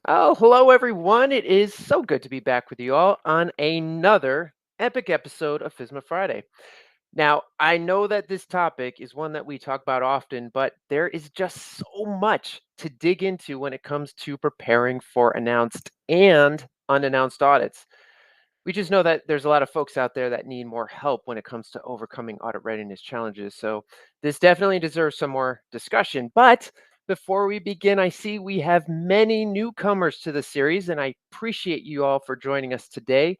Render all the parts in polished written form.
Oh, hello everyone. It is so good to be back with you all on another epic episode of FISMA Friday. Now, I know that this topic is one that we talk about often, but there is just so much to dig into when it comes to preparing for announced and unannounced audits. We just know that there's a lot of folks out there that need more help when it comes to overcoming audit readiness challenges. So, this definitely deserves some more discussion. But before we begin, I see we have many newcomers to the series, and I appreciate you all for joining us today.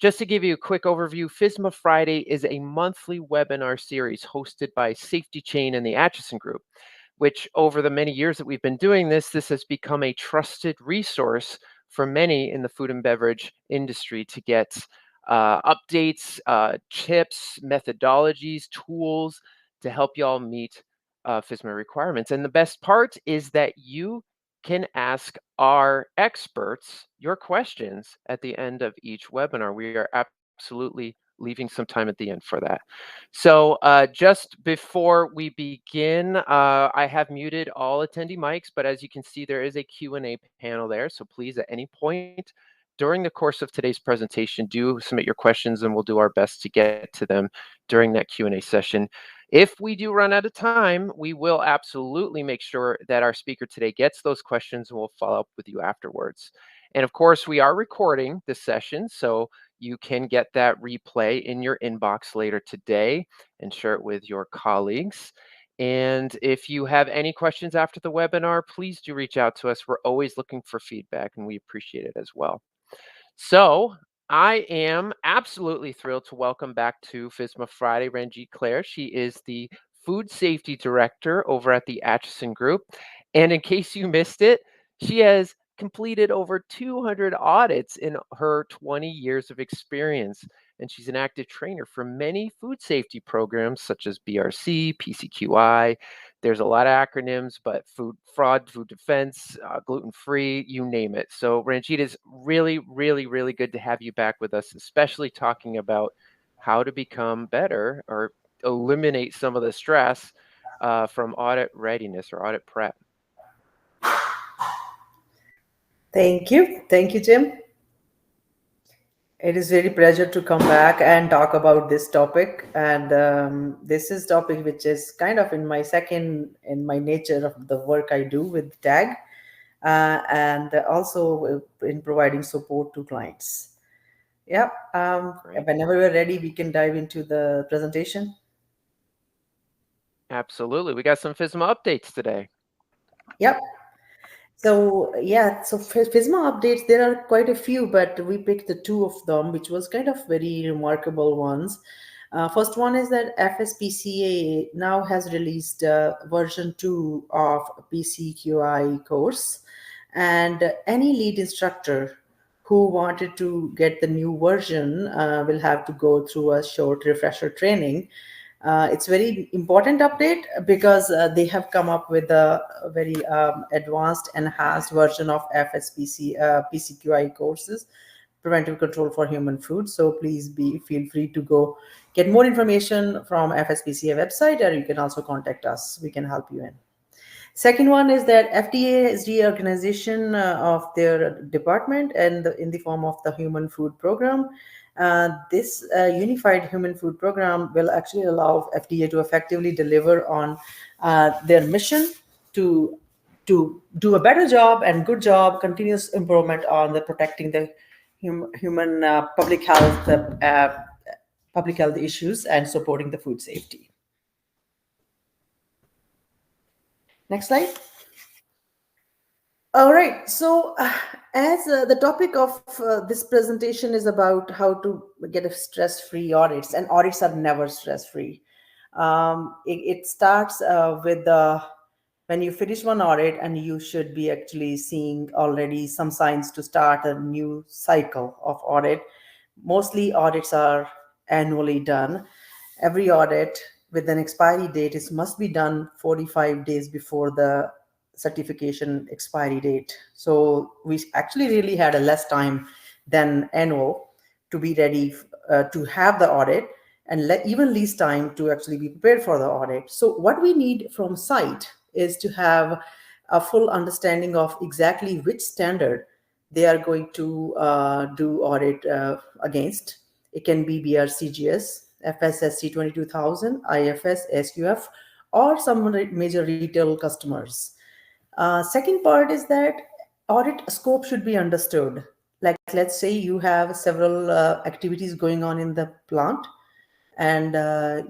Just to give you a quick overview, FISMA Friday is a monthly webinar series hosted by Safety Chain and the Acheson Group, which over the many years that we've been doing this has become a trusted resource for many in the food and beverage industry to get updates, tips, methodologies, tools to help y'all meet FISMA requirements. And the best part is that you can ask our experts your questions at the end of each webinar. We are absolutely leaving some time at the end for that. So just before we begin, I have muted all attendee mics, but as you can see, there is a Q&A panel there. So please, at any point during the course of today's presentation, do submit your questions and we'll do our best to get to them during that Q&A session. If we do run out of time, we will absolutely make sure that our speaker today gets those questions and we'll follow up with you afterwards. And of course, we are recording this session, so you can get that replay in your inbox later today and share it with your colleagues. And if you have any questions after the webinar, please do reach out to us. We're always looking for feedback and we appreciate it as well. So I am absolutely thrilled to welcome back to FISMA Friday Ranjeet Klair. She is the Food Safety Director over at the Acheson Group. And in case you missed it, she has completed over 200 audits in her 20 years of experience. And she's an active trainer for many food safety programs such as BRC, PCQI. There's a lot of acronyms, but food fraud, food defense, gluten-free, you name it. So Ranjit, is really, really, really good to have you back with us, especially talking about how to become better or eliminate some of the stress from audit readiness or audit prep. Thank you. Thank you, Jim. It is really pleasure to come back and talk about this topic. And this is topic which is kind of in my nature of the work I do with TAG, and also in providing support to clients. Yeah. Great. Whenever we're ready, we can dive into the presentation. Absolutely. We got some FISMA updates today. Yep. So yeah, so FISMA updates, there are quite a few, but we picked the two of them, which was kind of very remarkable ones. First one is that FSPCA now has released version 2 of PCQI course, and any lead instructor who wanted to get the new version will have to go through a short refresher training. It's very important update because they have come up with a very advanced, enhanced version of PCQI courses, preventive control for human food. So please feel free to go get more information from FSPCA website, or you can also contact us. We can help you in. Second one is that FDA is reorganization of their department and in the form of the Human Food Program. This unified human food program will actually allow FDA to effectively deliver on their mission to do a better job and good job, continuous improvement on the protecting the human public health issues and supporting the food safety. Next slide. All right. So, as the topic of this presentation is about how to get a stress-free audits, and audits are never stress-free. It starts with when you finish one audit, and you should be actually seeing already some signs to start a new cycle of audit. Mostly audits are annually done. Every audit with an expiry date must be done 45 days before the certification expiry date. So we actually really had a less time than annual to be ready to have the audit, and even less time to actually be prepared for the audit. So what we need from site is to have a full understanding of exactly which standard they are going to do audit against. It can be BRCGS, FSSC 22000, IFS, SQF, or some major retail customers. Second part is that audit scope should be understood. Like, let's say you have several activities going on in the plant, and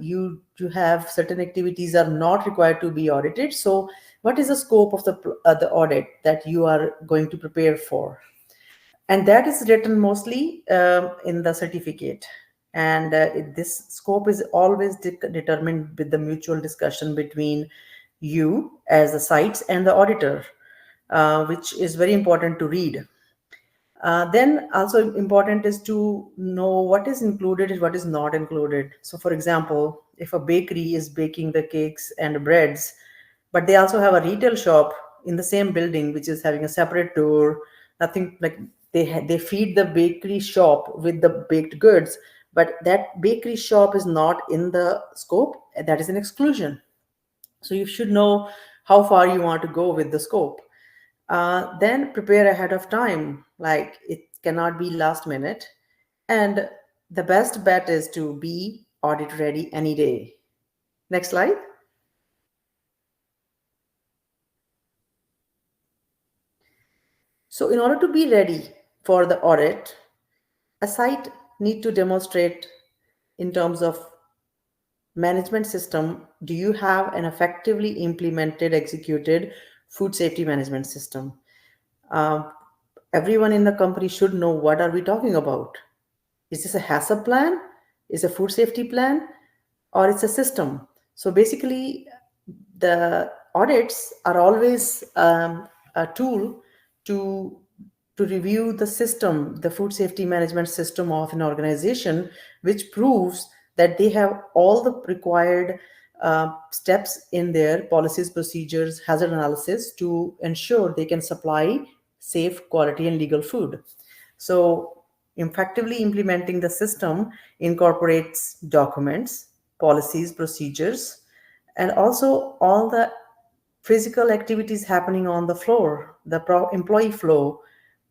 you have certain activities are not required to be audited. So, what is the scope of the audit that you are going to prepare for? And that is written mostly in the certificate. And this scope is always determined with the mutual discussion between you as the sites and the auditor, which is very important to read. Then also important is to know what is included and what is not included. So, for example, if a bakery is baking the cakes and breads, but they also have a retail shop in the same building, which is having a separate door, nothing like they feed the bakery shop with the baked goods, but that bakery shop is not in the scope. That is an exclusion. So you should know how far you want to go with the scope. Then prepare ahead of time. Like, it cannot be last minute. And the best bet is to be audit ready any day. Next slide. So in order to be ready for the audit, a site need to demonstrate in terms of management system. Do you have an effectively implemented, executed food safety management system? Um, Everyone in the company should know what are we talking about. Is this a HACCP plan? Is a food safety plan? Or it's a system? So basically, the audits are always a tool to to review the system, the food safety management system of an organization, which proves that they have all the required steps in their policies, procedures, hazard analysis to ensure they can supply safe, quality, and legal food. So, effectively implementing the system incorporates documents, policies, procedures, and also all the physical activities happening on the floor, the employee flow,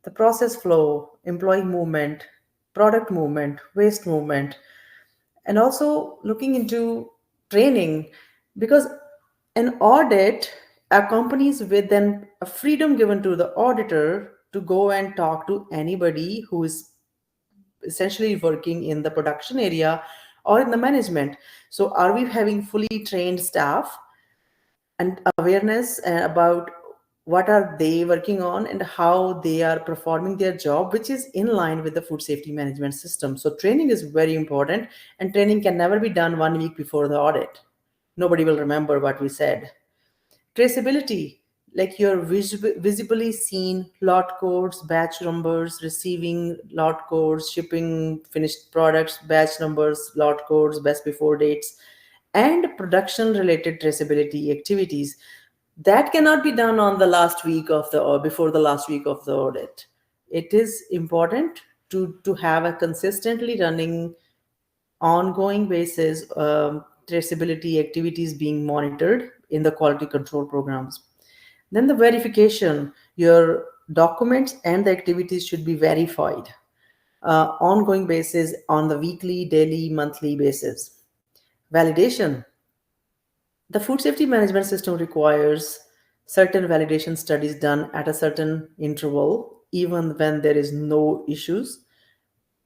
the process flow, employee movement, product movement, waste movement, and also looking into training, because an audit accompanies with then a freedom given to the auditor to go and talk to anybody who is essentially working in the production area or in the management. So, are we having fully trained staff and awareness about what are they working on and how they are performing their job, which is in line with the food safety management system? So training is very important, and training can never be done 1 week before the audit. Nobody will remember what we said. Traceability, like your visibly seen lot codes, batch numbers, receiving lot codes, shipping finished products, batch numbers, lot codes, best before dates, and production related traceability activities. That cannot be done on the last week of the or before the last week of the audit. It is important to have a consistently running, ongoing basis traceability activities being monitored in the quality control programs. Then the verification, your documents and the activities should be verified ongoing basis on the weekly, daily, monthly basis. Validation, the food safety management system requires certain validation studies done at a certain interval, even when there is no issues.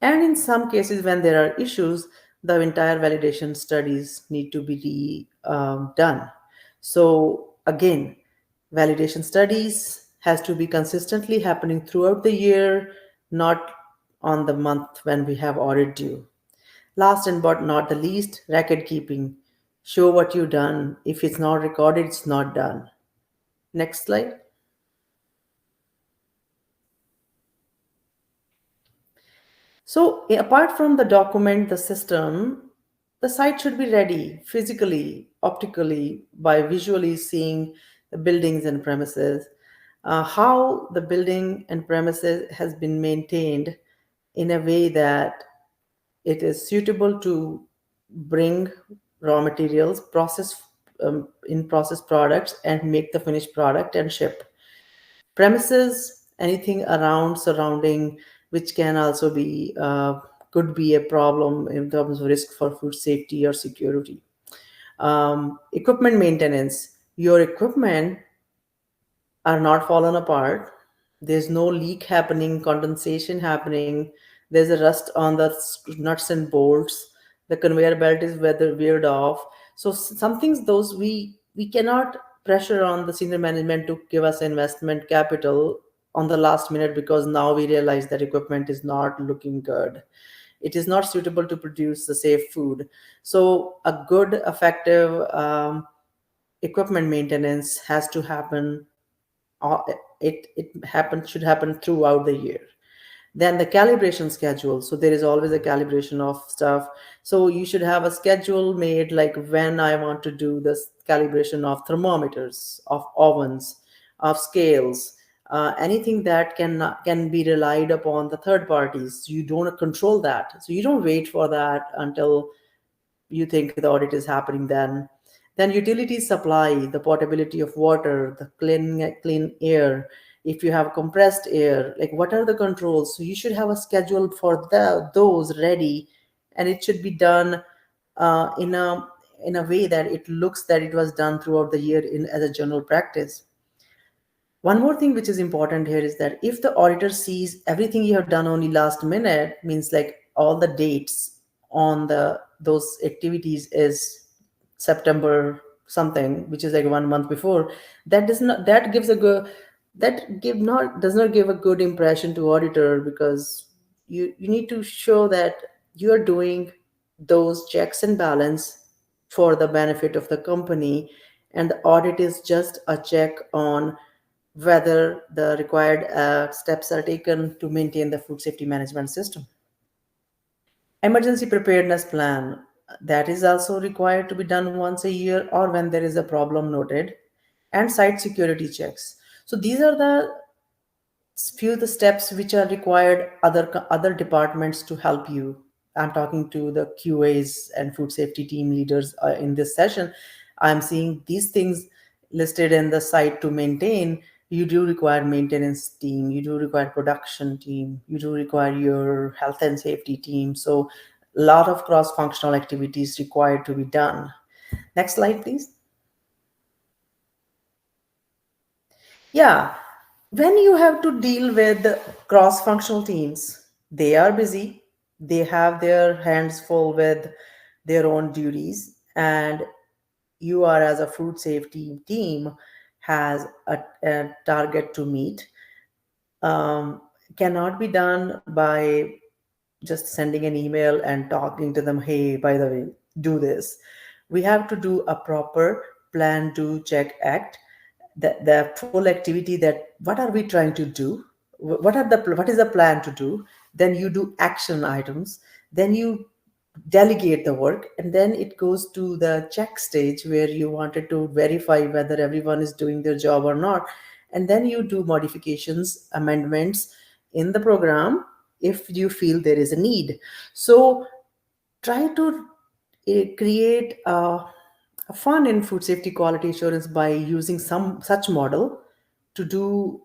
And in some cases, when there are issues, the entire validation studies need to be done. So again, validation studies has to be consistently happening throughout the year, not on the month when we have audit due. Last and but not the least, record keeping. Show what you've done. If it's not recorded, it's not done. Next slide. So, apart from the document, the system, the site should be ready physically, optically, by visually seeing the buildings and premises, how the building and premises has been maintained in a way that it is suitable to bring raw materials, process in process products and make the finished product and ship. Premises, anything around surrounding, which can also be could be a problem in terms of risk for food safety or security. Equipment maintenance, your equipment are not fallen apart. There's no leak happening, condensation happening. There's a rust on the nuts and bolts. The conveyor belt is weared off. So some things those we cannot pressure on the senior management to give us investment capital on the last minute because now we realize that equipment is not looking good. It is not suitable to produce the safe food. So a good, effective equipment maintenance has to happen. It should happen throughout the year. Then the calibration schedule, so there is always a calibration of stuff. So you should have a schedule made, like when I want to do this calibration of thermometers, of ovens, of scales, anything that can be relied upon the third parties. You don't control that, so you don't wait for that until you think the audit is happening. Then utility supply, the portability of water, the clean air. If you have compressed air, like what are the controls? So you should have a schedule for those ready, and it should be done in a way that it looks that it was done throughout the year in as a general practice. One more thing which is important here is that if the auditor sees everything you have done only last minute, means like all the dates on the those activities is September something, which is like 1 month before, that does not that gives a good that give not does not give a good impression to auditor, because you need to show that you are doing those checks and balance for the benefit of the company, and the audit is just a check on whether the required steps are taken to maintain the food safety management system. Emergency preparedness plan, that is also required to be done once a year or when there is a problem noted. And site security checks. So these are the few the steps which are required other departments to help you. I'm talking to the QAs and food safety team leaders in this session. I'm seeing these things listed in the site to maintain. You do require maintenance team, you do require production team, you do require your health and safety team. So a lot of cross functional activities required to be done. Next slide, please. Yeah, when you have to deal with cross functional teams, they are busy, they have their hands full with their own duties, and you are, as a food safety team, has a target to meet. um, cannot be done by just sending an email and talking to them, hey, by the way, do this. We have to do a proper plan, do, check, act, the full activity, that what are we trying to do, what is the plan to do. Then you do action items, then you delegate the work, and then it goes to the check stage where you wanted to verify whether everyone is doing their job or not. And then you do modifications, amendments in the program if you feel there is a need. So try to create a fun in food safety quality assurance by using some such model to do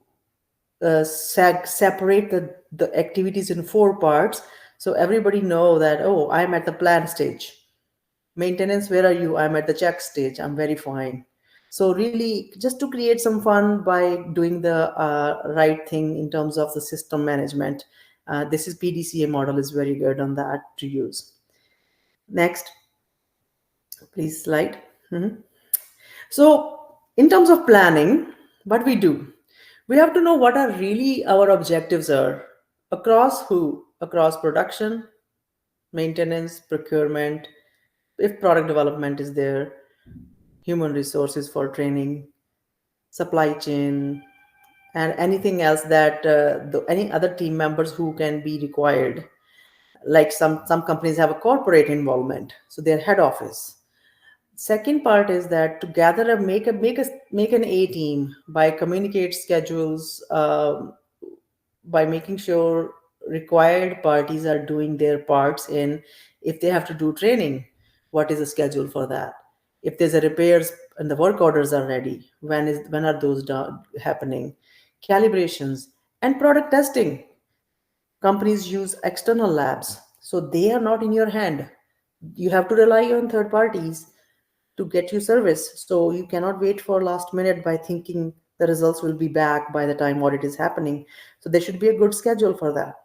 separate the activities in four parts, so everybody know that, oh, I'm at the plan stage. Maintenance, where are you? I'm at the check stage, I'm verifying. So really just to create some fun by doing the right thing in terms of the system management. This is PDCA model is very good on that to use. Next, please, slide. Mhm. So, in terms of planning, what we do, we have to know what are really our objectives are across who? Across production, maintenance, procurement, if product development is there, human resources for training, supply chain, and anything else that any other team members who can be required. Like some companies have a corporate involvement, so their head office. Second part is that to gather a make an A team by communicate schedules, by making sure required parties are doing their parts in. If they have to do training, what is the schedule for that? If there's a repairs and the work orders are ready. When are those happening? Calibrations and product testing. Companies use external labs, so they are not in your hand. You have to rely on third parties to get you service. So you cannot wait for last minute by thinking the results will be back by the time audit is happening. So there should be a good schedule for that.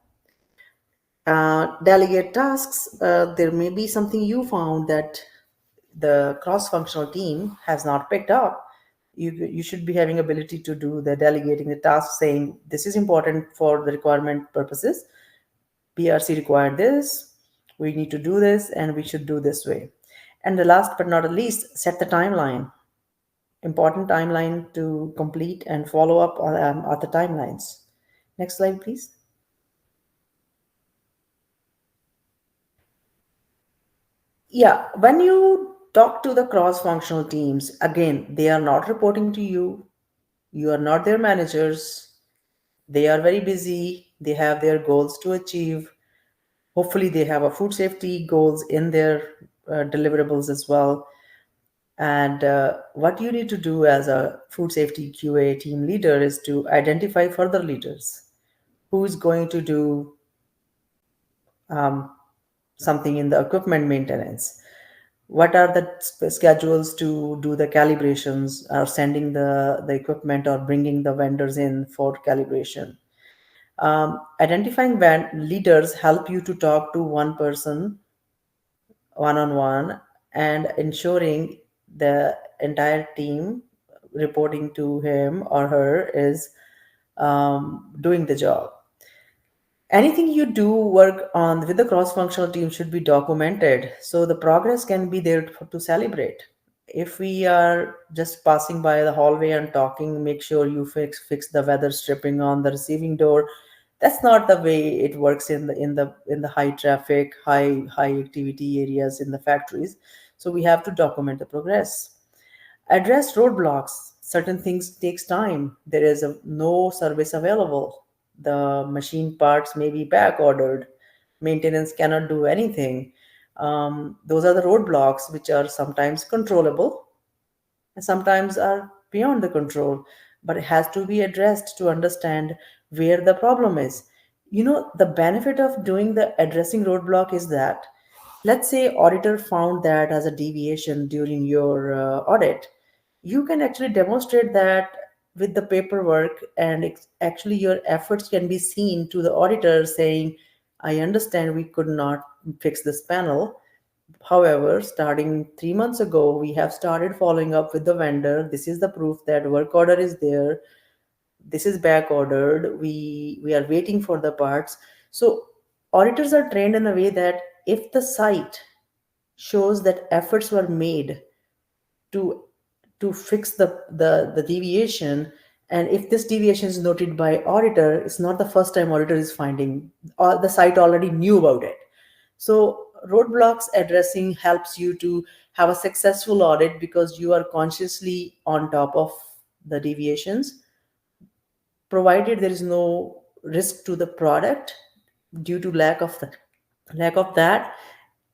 Delegate tasks. There may be something you found that the cross-functional team has not picked up. You should be having ability to do the delegating the task, saying this is important for the requirement purposes. PRC required this. We need to do this, and we should do this way. And the last but not the least, set the timeline. Important timeline to complete and follow up on other timelines. Next slide, please. Yeah, when you talk to the cross functional teams, again, they are not reporting to you. You are not their managers. They are very busy. They have their goals to achieve. Hopefully, they have a food safety goals in their deliverables as well. And what you need to do as a food safety QA team leader is to identify further leaders who is going to do um, something in the equipment maintenance. What are the schedules to do the calibrations or sending the equipment or bringing the vendors in for calibration? Identifying leaders help you to talk to one person one on one and ensuring the entire team reporting to him or her is doing the job. Anything you do work on with the cross functional team should be documented so the progress can be there to celebrate. If we are just passing by the hallway and talking, make sure you fix the weather stripping on the receiving door. That's not the way it works in the high traffic, high activity areas in the factories. So we have to document the progress. Address roadblocks. Certain things takes time. There is no service available. The machine parts may be back ordered. Maintenance cannot do anything. Those are the roadblocks which are sometimes controllable and sometimes are beyond the control, but it has to be addressed to understand where the problem is. The benefit of doing the addressing roadblock is that, let's say auditor found that as a deviation during your audit, you can actually demonstrate that with the paperwork, and actually your efforts can be seen to the auditor saying, I understand we could not fix this panel. However, starting 3 months ago, we have started following up with the vendor. This is the proof that work order is there. This is back ordered. We are waiting for the parts. So auditors are trained in a way that if the site shows that efforts were made to fix the deviation, and if this deviation is noted by auditor, it's not the first time auditor is finding, the site already knew about it. So roadblocks addressing helps you to have a successful audit because you are consciously on top of the deviations, provided there is no risk to the product due to lack of that.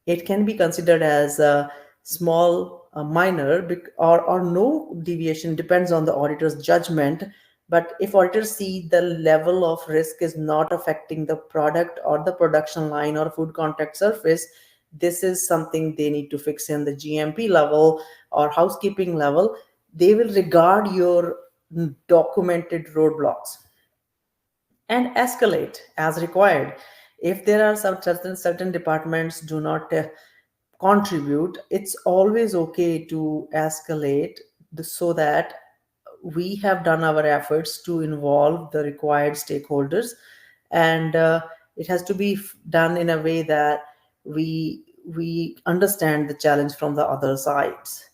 It can be considered as a small, minor, or no deviation, depends on the auditor's judgment. But if auditors see the level of risk is not affecting the product or the production line or food contact surface, this is something they need to fix in the GMP level or housekeeping level. They will regard your documented roadblocks and escalate as required. If there are some certain departments do not contribute, it's always okay to escalate so that we have done our efforts to involve the required stakeholders, and it has to be done in a way that we understand the challenge from the other sides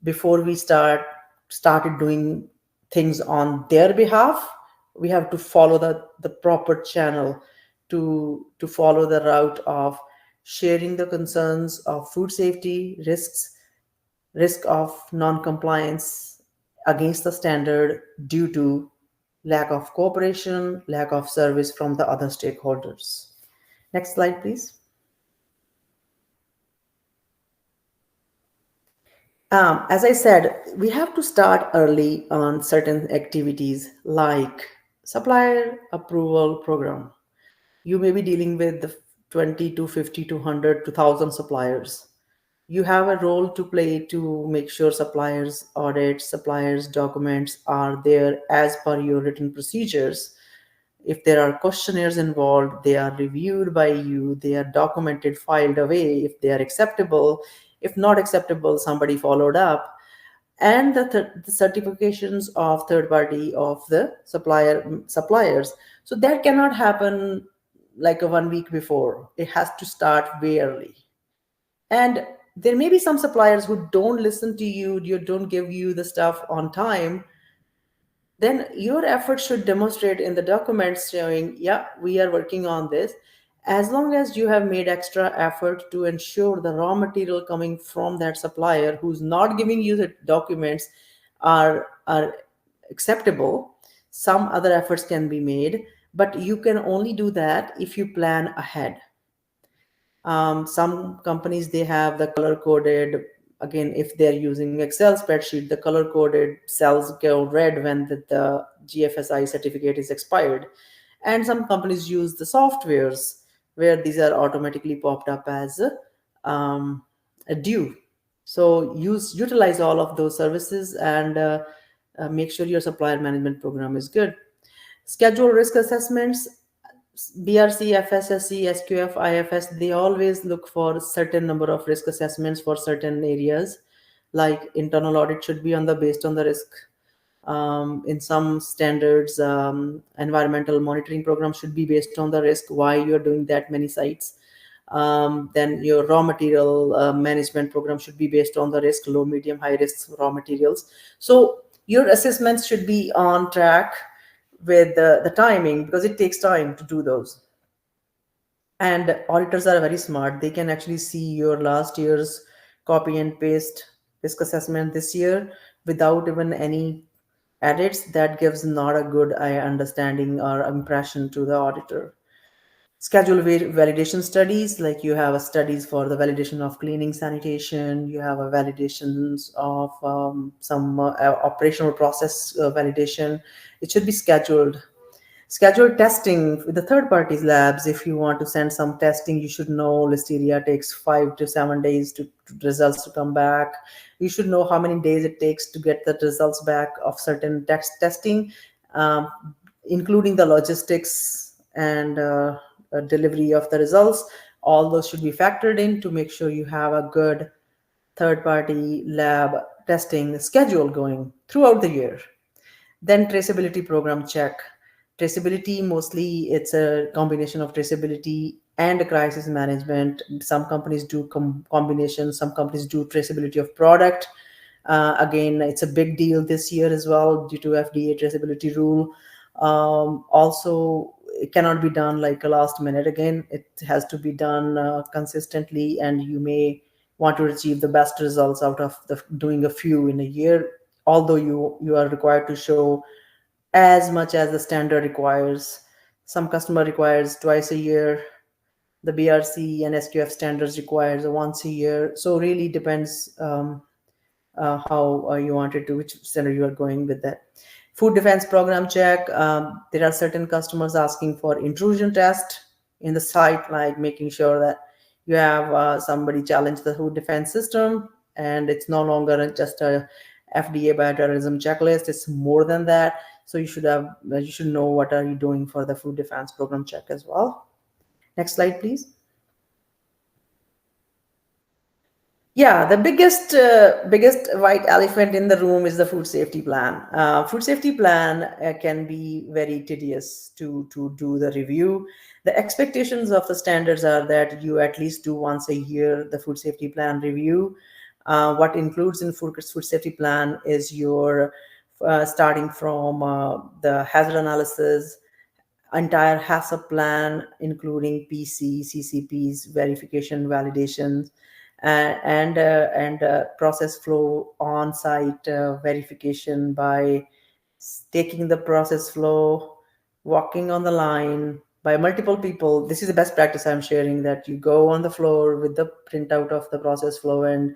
before we started doing things on their behalf. We have to follow the proper channel to follow the route of sharing the concerns of food safety risks, risk of non-compliance against the standard due to lack of cooperation, lack of service from the other stakeholders. Next slide, please. As I said, we have to start early on certain activities like supplier approval program. You may be dealing with the 20 to 50 to 100 to 1000 suppliers. You have a role to play to make sure suppliers audit, suppliers documents are there as per your written procedures. If there are questionnaires involved, they are reviewed by you, they are documented, filed away if they are acceptable. If not acceptable, somebody followed up. And the certifications of third party of the suppliers. So that cannot happen like a 1 week before. It has to start way early. And there may be some suppliers who don't listen to you, you don't give you the stuff on time. Then your effort should demonstrate in the documents showing, yeah, we are working on this. As long as you have made extra effort to ensure the raw material coming from that supplier who's not giving you the documents are acceptable, some other efforts can be made, but you can only do that if you plan ahead. Some companies, they have the color coded, again, if they're using Excel spreadsheet, the color coded cells go red when the GFSI certificate is expired. And some companies use the softwares where these are automatically popped up as a due. So utilize all of those services and make sure your supplier management program is good. Schedule risk assessments. BRC, FSSC, SQF, IFS, they always look for certain number of risk assessments for certain areas. Like internal audit should be on the based on the risk. In some standards, environmental monitoring program should be based on the risk. Why you are doing that many sites? Then your raw material management program should be based on the risk, low, medium, high risk raw materials. So your assessments should be on track with the timing because it takes time to do those. And auditors are very smart. They can actually see your last year's copy and paste risk assessment this year without even any edits. That gives not a good understanding or impression to the auditor. Schedule validation studies, like you have a studies for the validation of cleaning, sanitation, you have a validations of some operational process validation. It should be scheduled. Schedule testing with the third parties labs. If you want to send some testing, you should know listeria takes 5 to 7 days to results to come back. You should know how many days it takes to get the results back of certain testing, um, including the logistics and delivery of the results. All those should be factored in to make sure you have a good third party lab testing schedule going throughout the year. Then traceability program check. Traceability, mostly it's a combination of traceability and crisis management. Some companies do combination, some companies do traceability of product. Again, it's a big deal this year as well due to FDA traceability rule. Also, it cannot be done like a last minute. Again, it has to be done consistently, and you may want to achieve the best results out of doing a few in a year. Although you are required to show as much as the standard requires. Some customer requires twice a year. The BRC and SQF standards requires once a year. So really depends how you wanted to, which standard you are going with that. Food defense program check. There are certain customers asking for intrusion test in the site, like making sure that you have somebody challenge the food defense system, and it's no longer just a FDA bioterrorism checklist. It's more than that. So you should know what are you doing for the food defense program check as well. Next slide, please. Yeah, the biggest white elephant in the room is the food safety plan. Food safety plan can be very tedious to do the review. The expectations of the standards are that you at least do once a year the food safety plan review. What includes in food safety plan is your starting from the hazard analysis, entire HACCP plan, including PC, CCPs, verification, validations, and process flow on-site verification by taking the process flow, walking on the line by multiple people. This is the best practice I'm sharing, that you go on the floor with the printout of the process flow and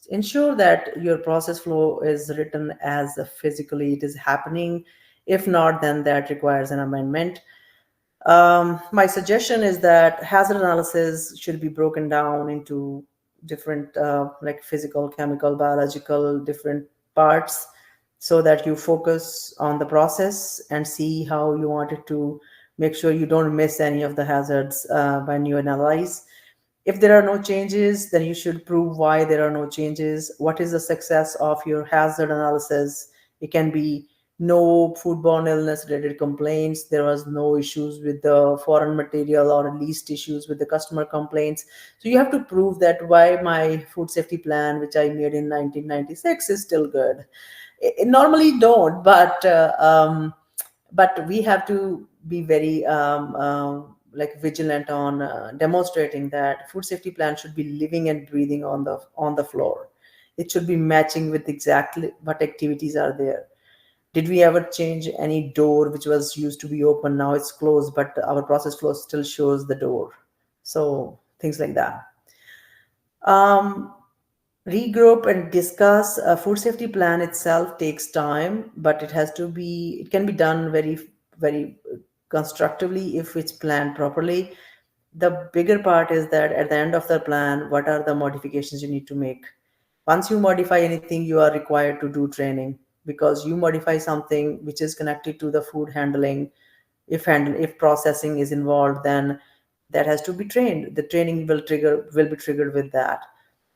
Ensure that your process flow is written as physically it is happening. If not, then that requires an amendment. My suggestion is that hazard analysis should be broken down into different, like physical, chemical, biological, different parts, so that you focus on the process and see how you want it to make sure you don't miss any of the hazards when you analyze. If there are no changes, then you should prove why there are no changes. What is the success of your hazard analysis? It can be no foodborne illness related complaints. There was no issues with the foreign material or least issues with the customer complaints. So you have to prove that why my food safety plan, which I made in 1996, is still good. It normally don't, but we have to be very like vigilant on demonstrating that food safety plan should be living and breathing on the floor. It should be matching with exactly what activities are there. Did we ever change any door which was used to be open, now it's closed, but our process flow still shows the door? So things like that. um, Regroup and discuss. A food safety plan itself takes time, but it can be done very constructively if it's planned properly. The bigger part is that at the end of the plan, what are the modifications you need to make? Once you modify anything, you are required to do training, because you modify something which is connected to the food handling. If processing is involved, then that has to be trained. The training will be triggered with that.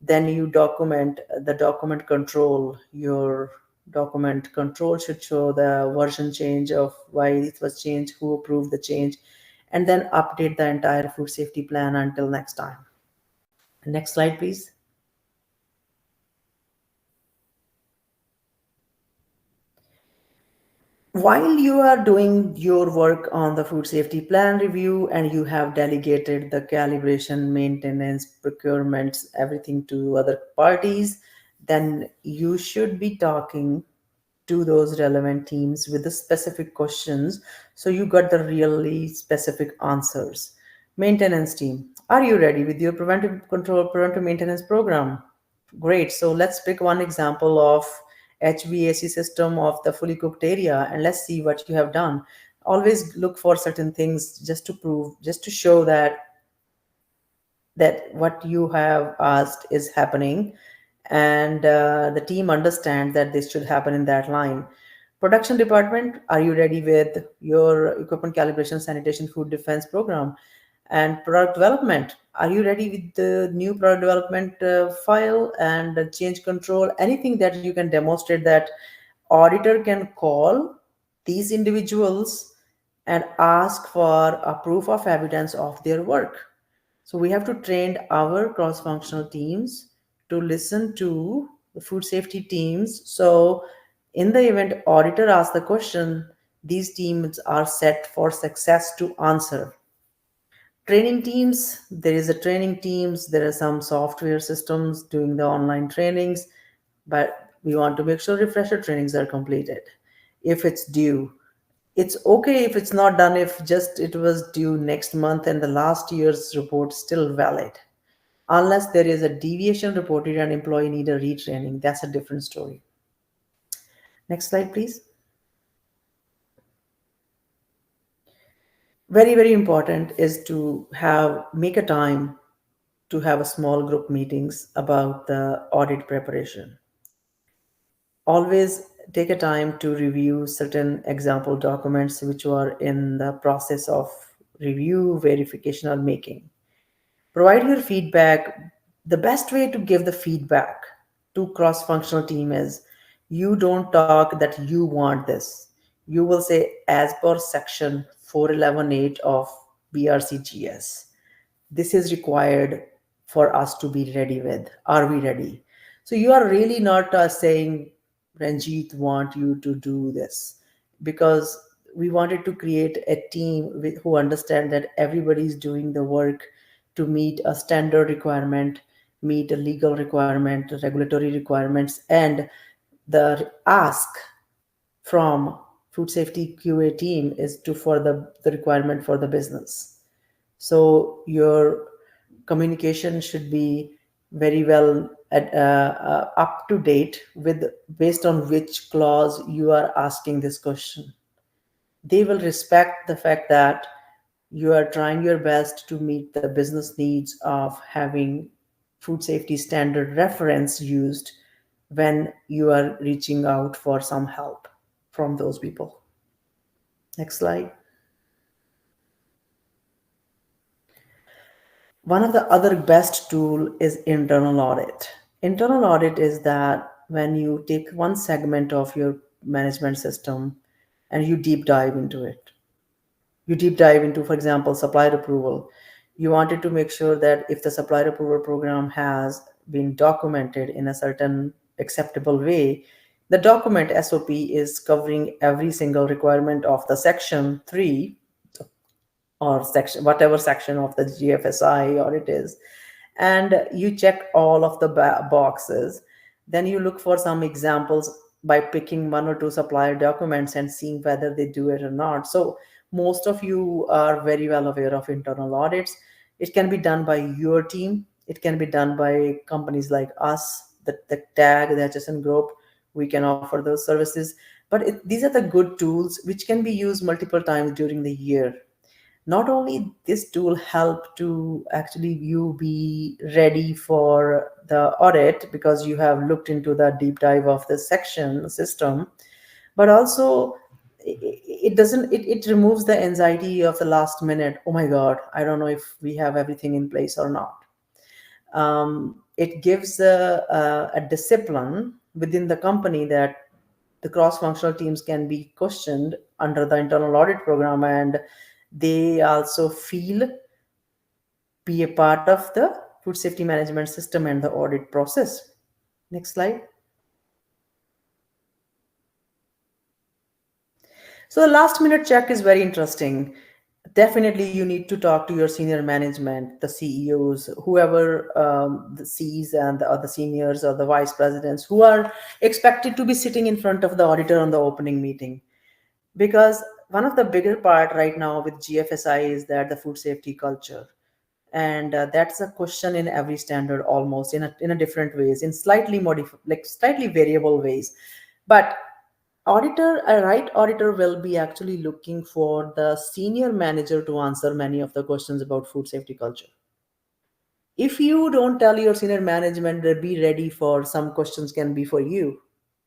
Then you document the document control. Your document control should show the version change of why it was changed, who approved the change, and then update the entire food safety plan until next time. Next slide, please. While you are doing your work on the food safety plan review and you have delegated the calibration, maintenance, procurements, everything to other parties, then you should be talking to those relevant teams with the specific questions, so you got the really specific answers. Maintenance team, are you ready with your preventive maintenance program? Great. So let's pick one example of HVAC system of the fully cooked area, and let's see what you have done. Always look for certain things just to prove, just to show that what you have asked is happening, and the team understands that this should happen in that line. Production department, are you ready with your equipment calibration, sanitation, food defense program? And product development, are you ready with the new product development file and change control? Anything that you can demonstrate that auditor can call these individuals and ask for a proof of evidence of their work. So we have to train our cross-functional teams to listen to the food safety teams. So in the event auditor asks the question, these teams are set for success to answer. Training teams, there is a training teams, there are some software systems doing the online trainings, but we want to make sure refresher trainings are completed if it's due. It's okay if it's not done, if just it was due next month and the last year's report still valid. Unless there is a deviation reported and employee need a retraining, that's a different story. Next slide, please. Very important is to have make a time to have a small group meetings about the audit preparation. Always take a time to review certain example documents which are in the process of review, verification, or making. Provide your feedback. The best way to give the feedback to cross-functional team is you don't talk that you want this. You will say as per section 4118 of BRCGS, this is required for us to be ready with. Are we ready? So you are really not saying Ranjeet want you to do this, because we wanted to create a team who understand that everybody is doing the work to meet a standard requirement, meet a legal requirement, regulatory requirements, and the ask from food safety QA team is to for the requirement for the business. So your communication should be very well up to date with based on which clause you are asking this question. They will respect the fact that you are trying your best to meet the business needs of having food safety standard reference used when you are reaching out for some help from those people. Next slide. One of the other best tool is internal audit. Internal audit is that when you take one segment of your management system and you deep dive into it. You deep dive into, for example, supplier approval. You wanted to make sure that if the supplier approval program has been documented in a certain acceptable way, the document SOP is covering every single requirement of the section 3 or section whatever section of the GFSI or it is, and you check all of the boxes. Then you look for some examples by picking one or two supplier documents and seeing whether they do it or not. So most of you are very well aware of internal audits. It can be done by your team, it can be done by companies like us, the tag, the Acheson Group. We can offer those services, but these are the good tools which can be used multiple times during the year. Not only this tool help to actually you be ready for the audit because you have looked into the deep dive of the section system, but also it doesn't it removes the anxiety of the last minute. Oh my god, I don't know if we have everything in place or not. It gives a discipline within the company that the cross-functional teams can be questioned under the internal audit program, and they also feel be a part of the food safety management system and the audit process. Next slide. So the last minute check is very interesting. Definitely you need to talk to your senior management, the CEOs, whoever the Cs and the other seniors or the vice presidents who are expected to be sitting in front of the auditor on the opening meeting. Because one of the bigger part right now with GFSI is that the food safety culture, and that's a question in every standard almost in a different ways, in slightly like slightly variable ways. But a right auditor will be actually looking for the senior manager to answer many of the questions about food safety culture. If you don't tell your senior management that be ready for some questions can be for you,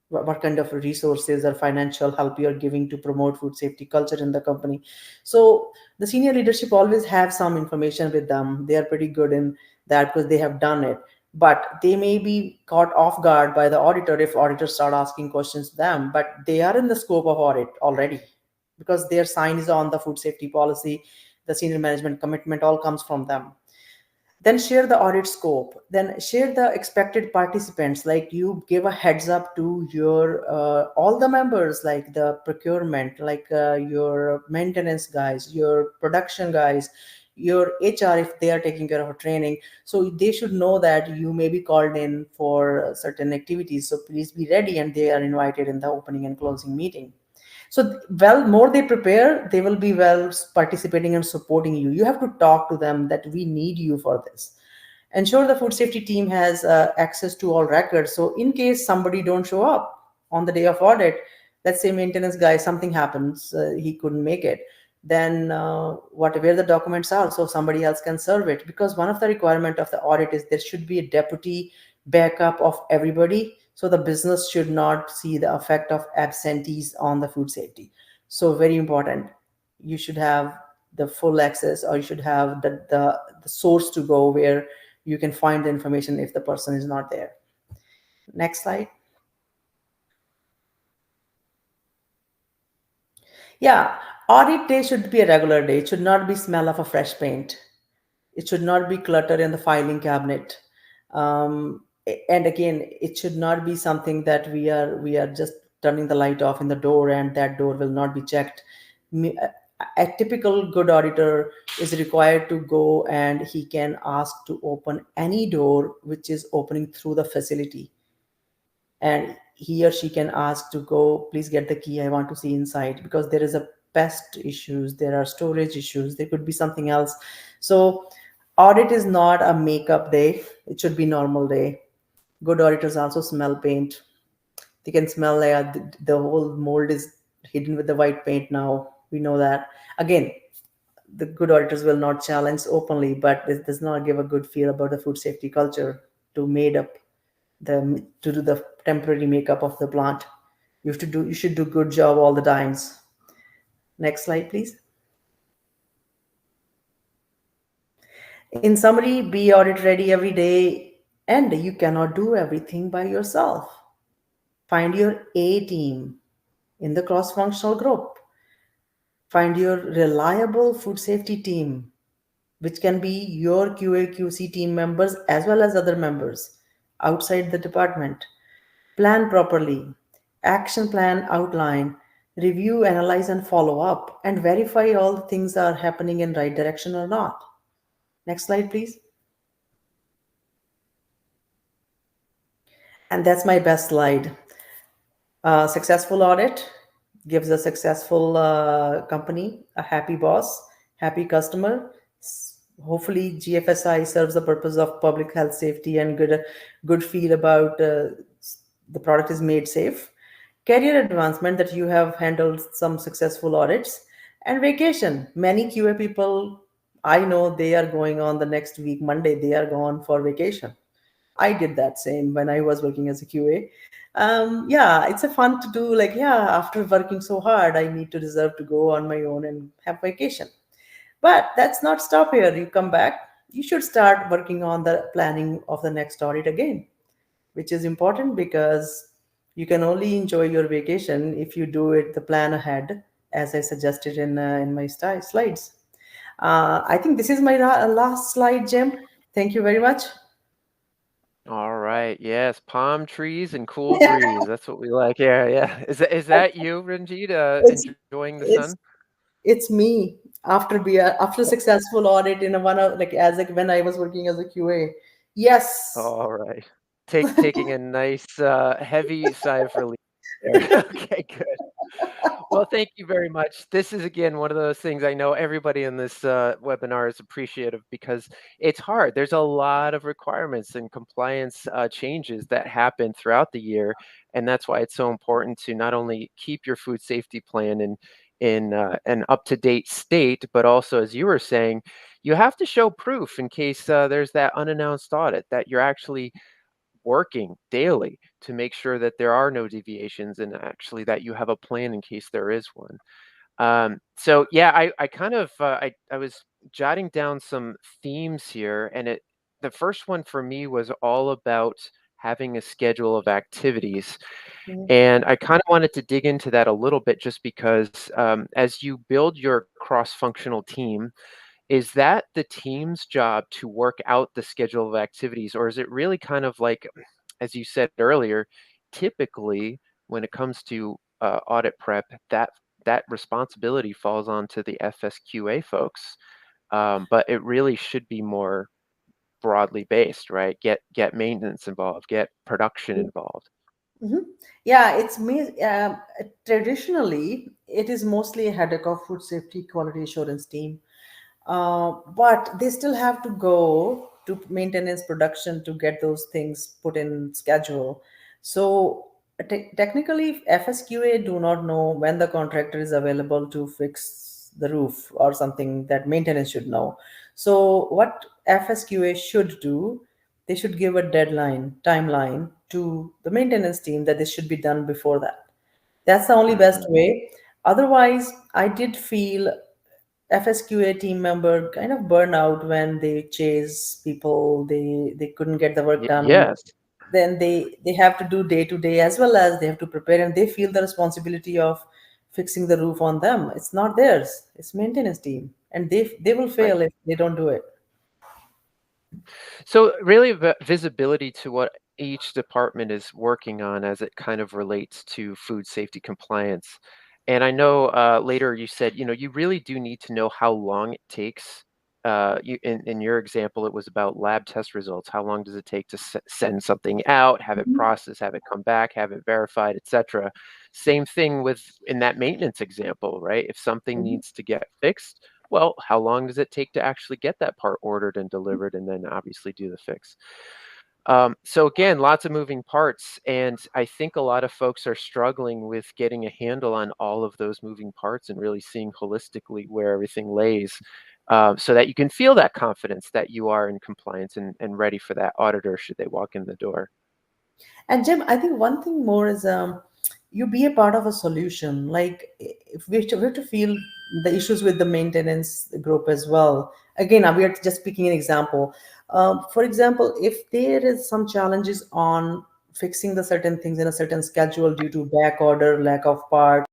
what kind of resources or financial help you're giving to promote food safety culture in the company. So the senior leadership always have some information with them. They are pretty good in that because they have done it, but they may be caught off guard by the auditor if auditors start asking questions to them, but they are in the scope of audit already because their sign is on the food safety policy. The senior management commitment all comes from them. Then share the audit scope, then share the expected participants, like you give a heads up to your all the members, like the procurement, like your maintenance guys, your production guys, your HR if they are taking care of a training. So they should know that you may be called in for certain activities, so please be ready, and they are invited in the opening and closing meeting. So well, more they prepare, they will be well participating and supporting you. You have to talk to them that we need you for this. Ensure the food safety team has access to all records, so in case somebody don't show up on the day of audit, let's say maintenance guy something happens, he couldn't make it, then whatever the documents are, so somebody else can serve it, because one of the requirement of the audit is there should be a deputy backup of everybody, so the business should not see the effect of absentees on the food safety. So very important, you should have the full access, or you should have the source to go where you can find the information if the person is not there. Next slide. Yeah, audit day should be a regular day. It should not be smell of a fresh paint. It should not be clutter in the filing cabinet. And again, it should not be something that we are just turning the light off in the door and that door will not be checked. A typical good auditor is required to go and he can ask to open any door which is opening through the facility, and he or she can ask to go, please get the key, I want to see inside, because there is a pest issues, there are storage issues, there could be something else. So Audit is not a makeup day, it should be normal day. Good auditors also smell paint. They can smell like the whole mold is hidden with the white paint now. We know that. Again, the good auditors will not challenge openly, but this does not give a good feel about the food safety culture to do the temporary makeup of the plant. You should do good job all the times. Next slide, please. In summary, be audit ready every day, and you cannot do everything by yourself. Find your A team in the cross functional group. Find your reliable food safety team, which can be your QA/QC team members as well as other members outside the department. Plan properly, action plan outline, review, analyze, and follow up, and verify all the things are happening in right direction or not. Next slide, please. And that's my best slide. A successful audit gives a successful company a happy boss, happy customer. Hopefully, GFSI serves the purpose of public health safety and good feel about the product is made safe. Career advancement that you have handled some successful audits and vacation. Many QA people I know they are going on the next week, Monday, they are gone for vacation. I did that same when I was working as a QA. Yeah, it's a fun to do. Like, yeah, after working so hard, I need to deserve to go on my own and have vacation. But that's not stop here. You come back. You should start working on the planning of the next audit again, which is important because you can only enjoy your vacation if you do it the plan ahead, as I suggested in my slides. I think this is my last slide, Jim. Thank you very much. All right. Yes, palm trees and cool breeze. That's what we like. Yeah, yeah. Is that you, Ranjit, it's enjoying the sun? it's it's me after successful audit in a one of like as like when I was working as a QA. Yes. All right. Taking a nice heavy sigh of relief there. Okay, good. Well, thank you very much. This is again one of those things I know everybody in this webinar is appreciative because it's hard. There's a lot of requirements and compliance changes that happen throughout the year, and that's why it's so important to not only keep your food safety plan in an up-to-date state, but also, as you were saying, you have to show proof in case there's that unannounced audit that you're actually working daily to make sure that there are no deviations and actually that you have a plan in case there is one. So yeah, I kind of I was jotting down some themes here, and the first one for me was all about having a schedule of activities, and I kind of wanted to dig into that a little bit just because as you build your cross-functional team, is that the team's job to work out the schedule of activities, or is it really kind of like, as you said earlier, typically when it comes to audit prep, that responsibility falls onto the FSQA folks, but it really should be more broadly based, right? Get maintenance involved, get production involved. Mhm. Yeah, traditionally it is mostly a headache of food safety quality assurance team. But they still have to go to maintenance production to get those things put in schedule. So technically, FSQA do not know when the contractor is available to fix the roof or something that maintenance should know. So what FSQA should do, they should give a deadline, timeline to the maintenance team that this should be done before that. That's the only best Hmm. way. Otherwise, I did feel FSQA team member kind of burn out when they chase people, they couldn't get the work done. Yes. Then they have to do day to day as well as they have to prepare, and they feel the responsibility of fixing the roof on them. It's not theirs, it's maintenance team, and they will Right. fail if they don't do it. So really visibility to what each department is working on as it kind of relates to food safety compliance. And I know later you said, you really do need to know how long it takes. In your example, it was about lab test results. How long does it take to send something out, have it processed, have it come back, have it verified, etc. Same thing with in that maintenance example, right? If something Mhm. needs to get fixed, Well, how long does it take to actually get that part ordered and delivered and then obviously do the fix? So again, lots of moving parts, and I think a lot of folks are struggling with getting a handle on all of those moving parts and really seeing holistically where everything lays, so that you can feel that confidence that you are in compliance and ready for that auditor should they walk in the door. And Jim, I think one thing more is you be a part of a solution. Like if we have to feel the issues with the maintenance group as well. Again, we are just picking an example. For example, if there is some challenges on fixing the certain things in a certain schedule due to back order, lack of parts,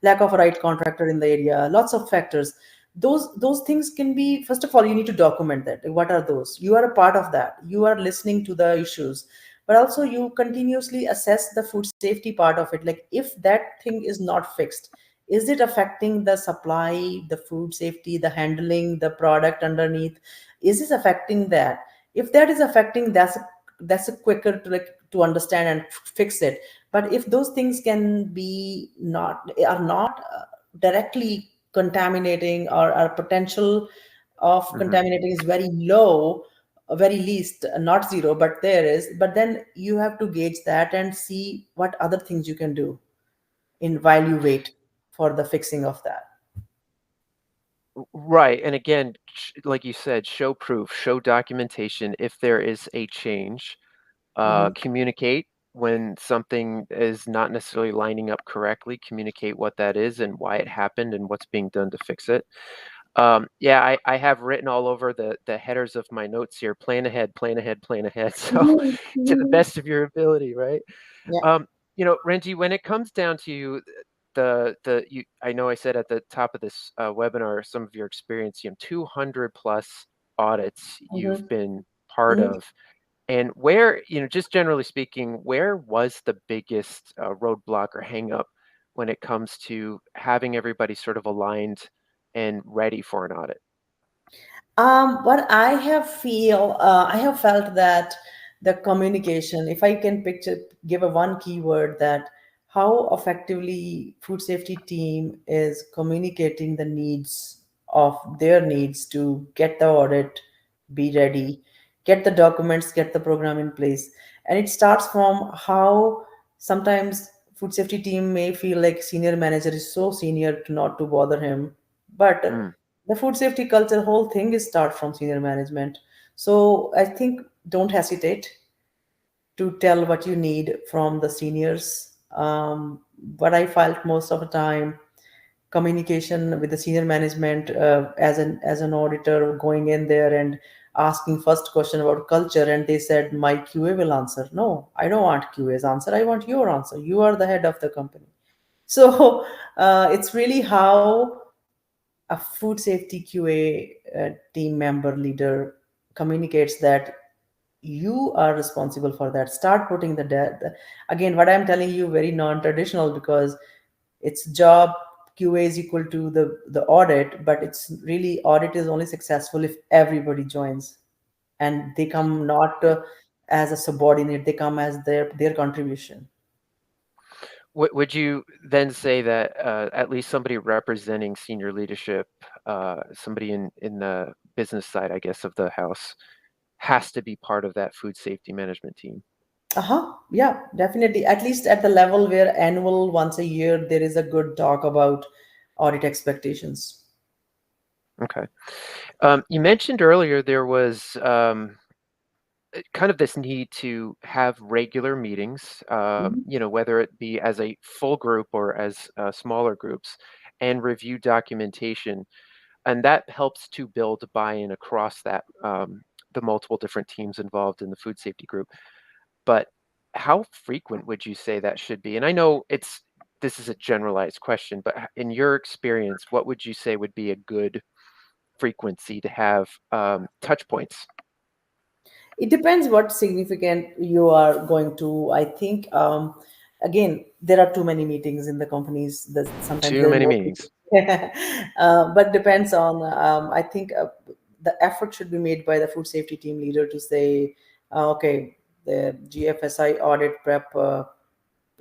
lack of a right contractor in the area, lots of factors. Those things can be, first of all, you need to document that. What are those? You are a part of that. You are listening to the issues, but also you continuously assess the food safety part of it. Like if that thing is not fixed, is it affecting the supply, the food safety, the handling, the product underneath? Is this affecting that? If that is affecting, that's a quicker to like to understand and fix it. But if those things can be not are not directly contaminating, or our potential of Hmm. contaminating is very low, very least, not zero, but there is, but then you have to gauge that and see what other things you can do in while you wait for the fixing of that. Right, and again, like you said, show proof, show documentation if there is a change. Hmm. Communicate when something is not necessarily lining up correctly. Communicate what that is and why it happened and what's being done to fix it. Yeah, I have written all over the headers of my notes here, plan ahead, plan ahead, plan ahead. So to the best of your ability, right? Yeah. Um, Renji, when it comes down to I know I said at the top of this webinar some of your experience, 200 plus audits you've Hmm. been part Hmm. of. And where, just generally speaking, where was the biggest roadblock or hang up when it comes to having everybody sort of aligned and ready for an audit? What I have felt that the communication, if I can picture, give a one keyword, that how effectively food safety team is communicating the needs of their needs to get the audit, be ready, get the documents, get the program in place. And it starts from how sometimes food safety team may feel like senior manager is so senior to not to bother him. But Mm. the food safety culture whole thing is start from senior management. So I think don't hesitate to tell what you need from the seniors. What I felt most of the time, communication with the senior management, as an auditor going in there and asking first question about culture, and they said my QA will answer. No, I don't want QA's answer, I want your answer. You are the head of the company. So it's really how a food safety QA team member leader communicates that you are responsible for that. Start putting again, what I'm telling you, very non-traditional, because it's job. QA is equal to the audit, but it's really audit is only successful if everybody joins, and they come not as a subordinate, they come as their contribution. Would you then say that at least somebody representing senior leadership, somebody in the business side, I guess, of the house, has to be part of that food safety management team? Uh-huh. Yeah, definitely. At least at the level where annual once a year there is a good talk about audit expectations. Okay. You mentioned earlier there was kind of this need to have regular meetings, Mhm. whether it be as a full group or as smaller groups, and review documentation. And that helps to build buy-in across the multiple different teams involved in the food safety group. But how frequent would you say that should be? And I know this is a generalized question, but in your experience, what would you say would be a good frequency to have touch points? It depends what significant you are going to. I think again, there are too many meetings in the companies. That sometimes Too there are many more meetings. people. But depends on. I think the effort should be made by the food safety team leader to say, okay, the GFSI audit prep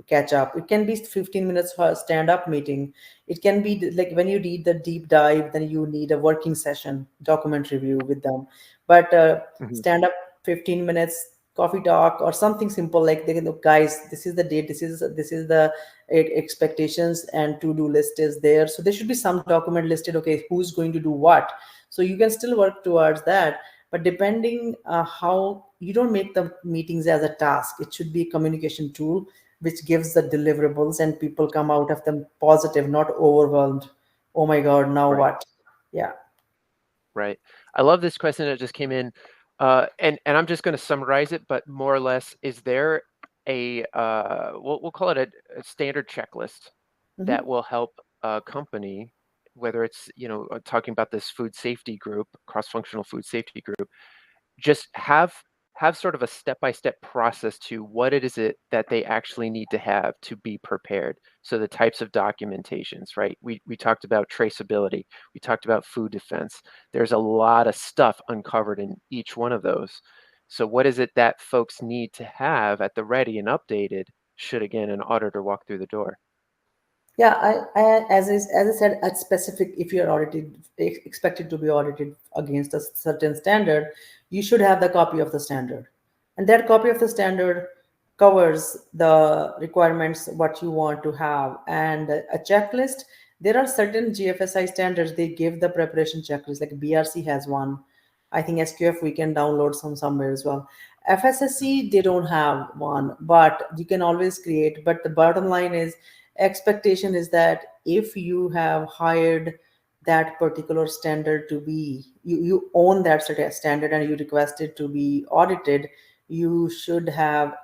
catch up. It can be 15 minutes for a stand up meeting. It can be like when you read the deep dive, then you need a working session, document review with them. But Mhm. stand up 15 minutes, coffee talk, or something simple like, they can, guys, this is the date, this is the expectations, and to do list is there. So there should be some document listed, okay, who's going to do what. So you can still work towards that, but depending how you don't make the meetings as a task, it should be a communication tool which gives the deliverables, and people come out of them positive, not overwhelmed. Oh my god, now Right. what? Yeah. Right. I love this question that just came in, and I'm just going to summarize it, but more or less, is there a we'll call it a standard checklist that Mhm. will help a company, whether it's talking about this food safety group, cross-functional food safety group, just have sort of a step-by-step process to what it is that they actually need to have to be prepared. So the types of documentations, right? We talked about traceability. We talked about food defense. There's a lot of stuff uncovered in each one of those. So what is it that folks need to have at the ready and updated should, again, an auditor walk through the door? Yeah, as I said, at specific, if you're audited, expected to be audited against a certain standard, you should have the copy of the standard, and that copy of the standard covers the requirements what you want to have, and a checklist. There are certain GFSI standards, they give the preparation checklist, like BRC has one. I think SQF we can download some somewhere as well. FSSC they don't have one, but you can always create. But the bottom line is, expectation is that if you have hired that particular standard to be, you own that standard and you request it to be audited, you should have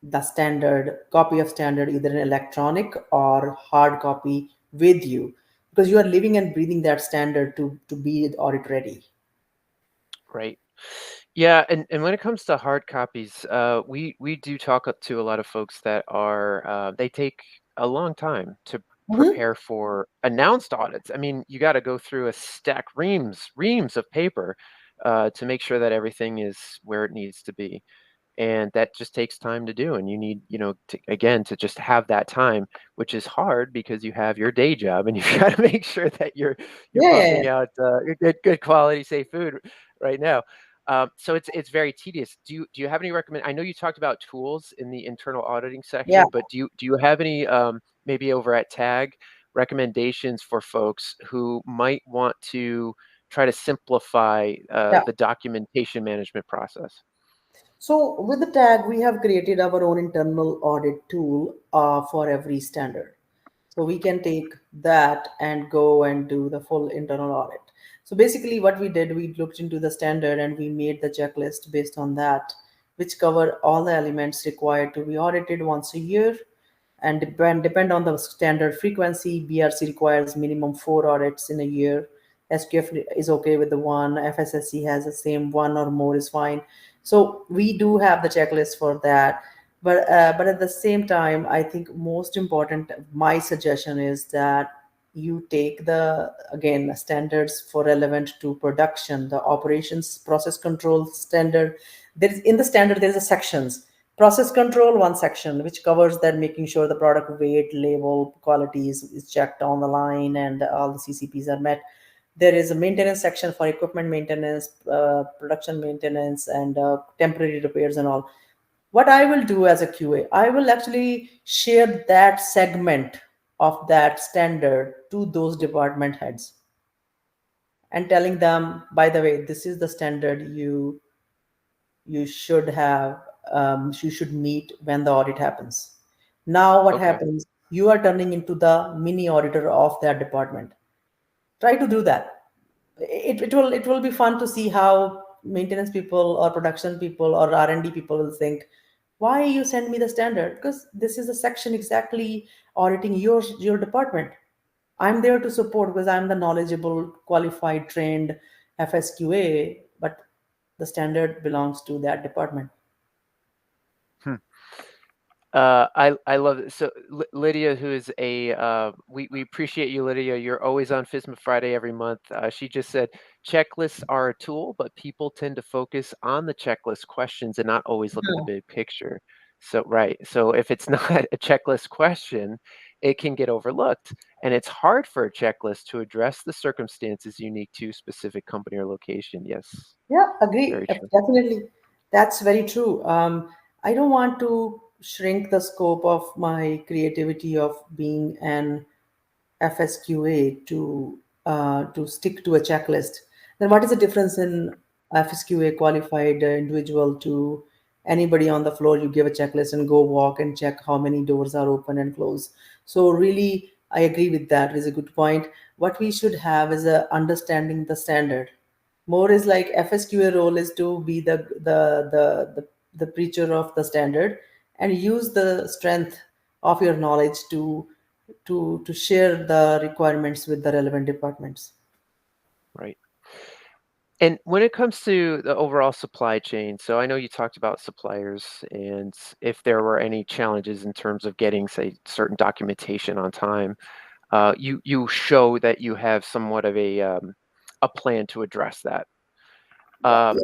the standard copy of standard, either in electronic or hard copy, with you, because you are living and breathing that standard to be audit ready. Right. Yeah, and when it comes to hard copies, we do talk to a lot of folks that are they take a long time to Mhm. prepare for announced audits. I mean, you got to go through a stack reams of paper to make sure that everything is where it needs to be, and that just takes time to do. And you need, again, to just have that time, which is hard because you have your day job and you've got to make sure that you're Yeah, yeah, yeah. pumping out good quality safe food right now. So it's very tedious. Do you have any recommend? I know you talked about tools in the internal auditing Yeah, section, but do you have any, maybe over at Tag, recommendations for folks who might want to try to simplify yeah. the documentation management process? So with the tag, we have created our own internal audit tool for every standard. So we can take that and go and do the full internal audit. So basically, what we did, we looked into the standard and we made the checklist based on that, which cover all the elements required to be audited once a year, and depend on the standard frequency. BRC requires minimum 4 audits in a year. SQF is okay with the one. FSSC has the same, one or more is fine. So we do have the checklist for that. But at the same time, I think most important, my suggestion is that you take the, again, standards for relevant to production, the operations process control standard. There is, in the standard there is a sections. Process control, one section which covers that, making sure the product weight, label, quality is checked on the line and all the CCPs are met. There is a maintenance section for equipment maintenance, production maintenance, and temporary repairs and all. What I will do as a QA, I will actually share that segment of that standard to those department heads and telling them, by the way, this is the standard you should have, you should meet when the audit happens. Now what Okay. happens, you are turning into the mini auditor of that department. Try to do that. It will be fun to see how maintenance people or production people or R&D people will think, why you send me the standard, because this is a section exactly auditing your department. I'm there to support because I'm the knowledgeable, qualified, trained FSQA, but the standard belongs to that department. Hmm. I love it. So Lydia, who is we appreciate you, Lydia. You're always on FISMA Friday every month. She just said checklists are a tool, but people tend to focus on the checklist questions and not always look at the big picture. So right. So if it's not a checklist question, it can get overlooked. And it's hard for a checklist to address the circumstances unique to specific company or location. Yes, Yeah, agree. very true. Definitely. That's very true. I don't want to shrink the scope of my creativity of being an FSQA to stick to a checklist. Then what is the difference in FSQA qualified individual to anybody on the floor? You give a checklist and go walk and check how many doors are open and closed. So really, I agree with that. It is a good point. What we should have is a understanding the standard. More is like FSQA role is to be the preacher of the standard and use the strength of your knowledge to share the requirements with the relevant departments. Right. And when it comes to the overall supply chain, so I know you talked about suppliers and if there were any challenges in terms of getting, say, certain documentation on time, you show that you have somewhat of a plan to address that. Yeah, Um,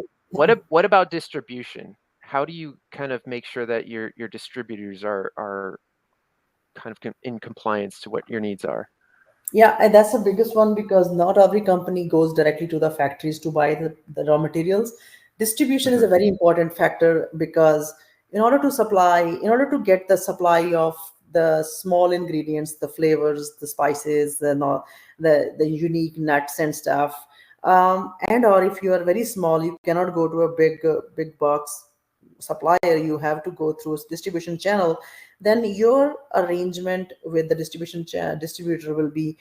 yeah. what about distribution? How do you kind of make sure that your distributors are kind of in compliance to what your needs are? Yeah, and that's the biggest one because not every company goes directly to the factories to buy the raw materials. Distribution is Hmm. a very important factor because in order to get the supply of the small ingredients, the flavors, the spices, the unique nuts and stuff, and or if you are very small, you cannot go to a big box supplier. You have to go through a distribution channel. Then your arrangement with the distributor will be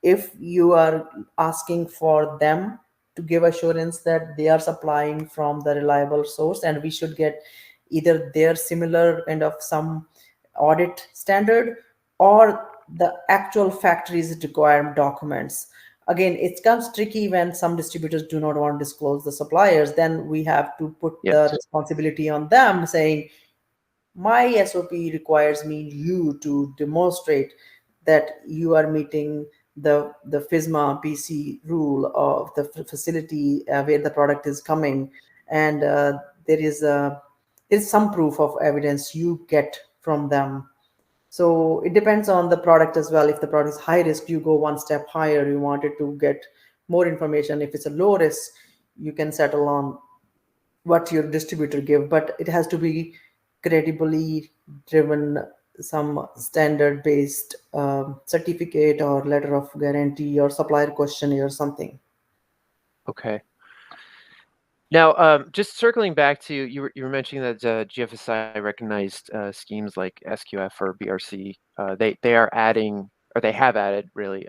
if you are asking for them to give assurance that they are supplying from the reliable source and we should get either their similar kind of some audit standard or the actual factories require documents. Again, it comes tricky when some distributors do not want to disclose the suppliers. Then we have to put the Yes. responsibility on them, saying my SOP requires me you to demonstrate that you are meeting the FISMA PC rule of the facility where the product is coming, and there is some proof of evidence you get from them. So it depends on the product as well. If the product is high risk, you go one step higher. You wanted to get more information. If it's a low risk, you can settle on what your distributor give, but it has to be credibly driven, some standard based certificate or letter of guarantee or supplier questionnaire or something. Okay. Now, just circling back to you were mentioning that GFSI recognized schemes like SQF or BRC. They are adding, or they have added really.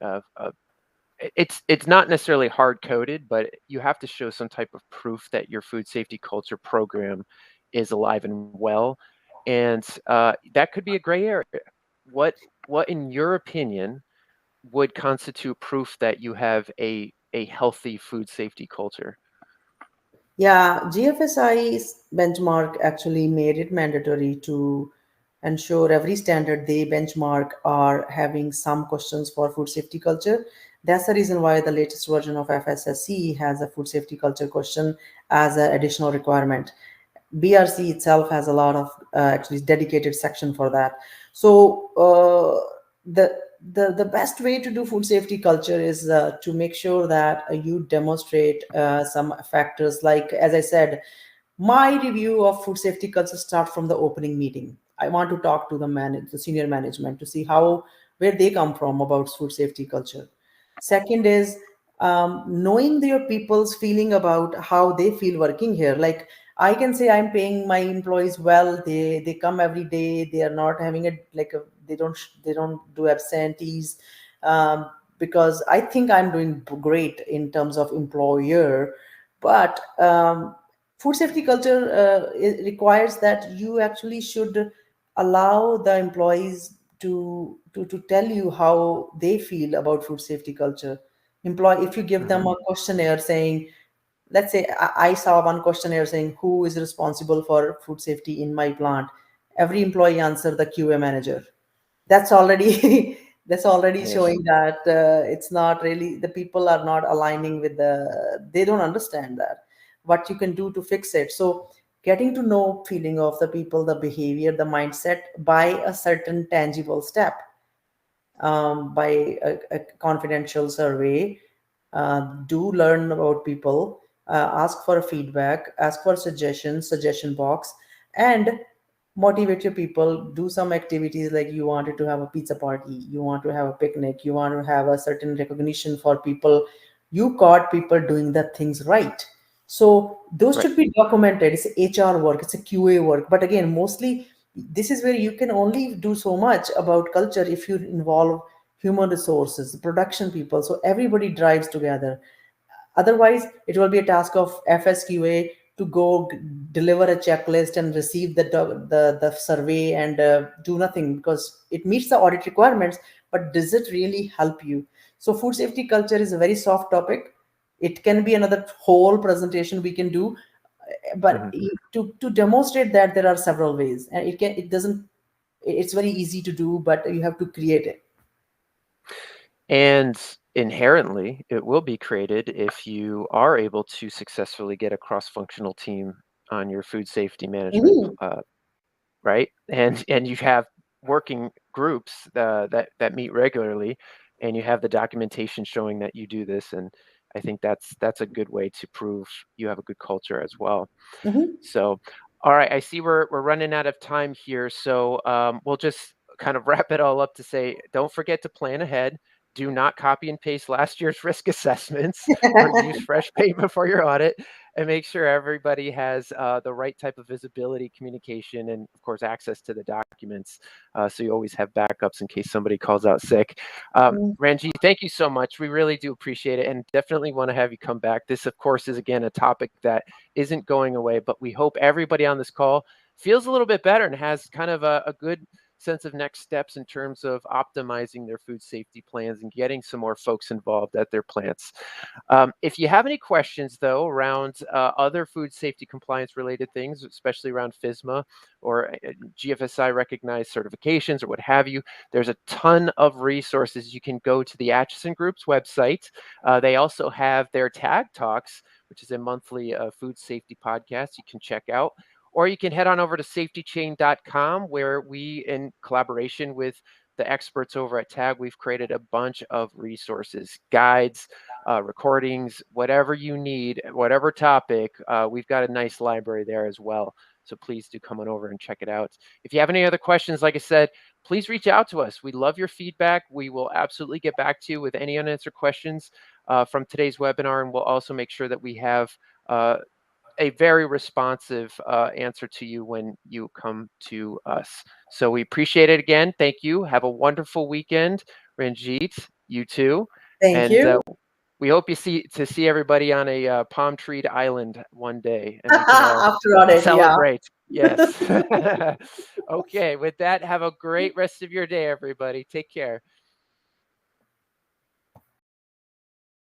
It's not necessarily hard coded, but you have to show some type of proof that your food safety culture program is alive and well, and that could be a gray area. What what in your opinion would constitute proof that you have a healthy food safety culture? Yeah, GFSI's benchmark actually made it mandatory to ensure every standard they benchmark are having some questions for food safety culture. That's the reason why the latest version of FSSC has a food safety culture question as an additional requirement. BRC itself has a lot of actually dedicated section for that. So the best way to do food safety culture is to make sure that you demonstrate some factors like, as I said, my review of food safety culture start from the opening meeting. I want to talk to the senior management to see how where they come from about food safety culture. Second is knowing your people's feeling about how they feel working here. Like I can say I'm paying my employees well. They come every day. They are not having a like a they don't do absentees because I think I'm doing great in terms of employer. But food safety culture it requires that you actually should allow the employees to tell you how they feel about food safety culture. Employee, if you give them Hmm. a questionnaire saying, let's say I saw one questionnaire saying who is responsible for food safety in my plant, every employee answered the QA manager. That's already that's already Yes. showing that it's not really the people are not aligning with the they don't understand that what you can do to fix it. So getting to know feeling of the people, the behavior, the mindset by a certain tangible step, by a confidential survey. Do learn about people, ask for feedback, ask for suggestions, suggestion box, and motivate your people. Do some activities like you wanted to have a pizza party, you want to have a picnic, you want to have a certain recognition for people. You caught people doing the things right. So those Right. should be documented. It's HR work, it's a QA work. But again, mostly this is where you can only do so much about culture if you involve human resources, production people, so everybody drives together. Otherwise it will be a task of FSQA to go deliver a checklist and receive the survey and do nothing, because it meets the audit requirements, but does it really help you? So food safety culture is a very soft topic. It can be another whole presentation we can do, but Mhm. to demonstrate that there are several ways, and it doesn't, it's very easy to do, but you have to create it. And inherently, it will be created if you are able to successfully get a cross-functional team on your food safety management, Mhm. right? And you have working groups that meet regularly, and you have the documentation showing that you do this. And I think that's a good way to prove you have a good culture as well. Mhm. So, all right, I see we're running out of time here, so we'll just kind of wrap it all up to say, don't forget to plan ahead. Do not copy and paste last year's risk assessments or use fresh paper for your audit, and make sure everybody has the right type of visibility, communication, and of course access to the documents, so you always have backups in case somebody calls out sick. Ranji, thank you so much. We really do appreciate it, and definitely want to have you come back. This, of course, is again a topic that isn't going away, but we hope everybody on this call feels a little bit better and has kind of a good sense of next steps in terms of optimizing their food safety plans and getting some more folks involved at their plants. If you have any questions, though, around other food safety compliance related things, especially around FSMA or GFSI recognized certifications or what have you, there's a ton of resources. You can go to the Acheson Group's website. They also have their Tag Talks, which is a monthly food safety podcast you can check out. Or you can head on over to safetychain.com, where we, in collaboration with the experts over at TAG, we've created a bunch of resources, guides, recordings, whatever you need, whatever topic. We've got a nice library there as well. So please do come on over and check it out. If you have any other questions, like I said, please reach out to us. We love your feedback. We will absolutely get back to you with any unanswered questions from today's webinar, and we'll also make sure that we have uh, a very responsive answer to you when you come to us. So we appreciate it again. Thank you. Have a wonderful weekend, Ranjeet. You too, Thank and you. we hope you see everybody on a palm treed island one day, and we can all After audit, yeah. celebrate. Yes. Okay. With that, have a great rest of your day, everybody. Take care.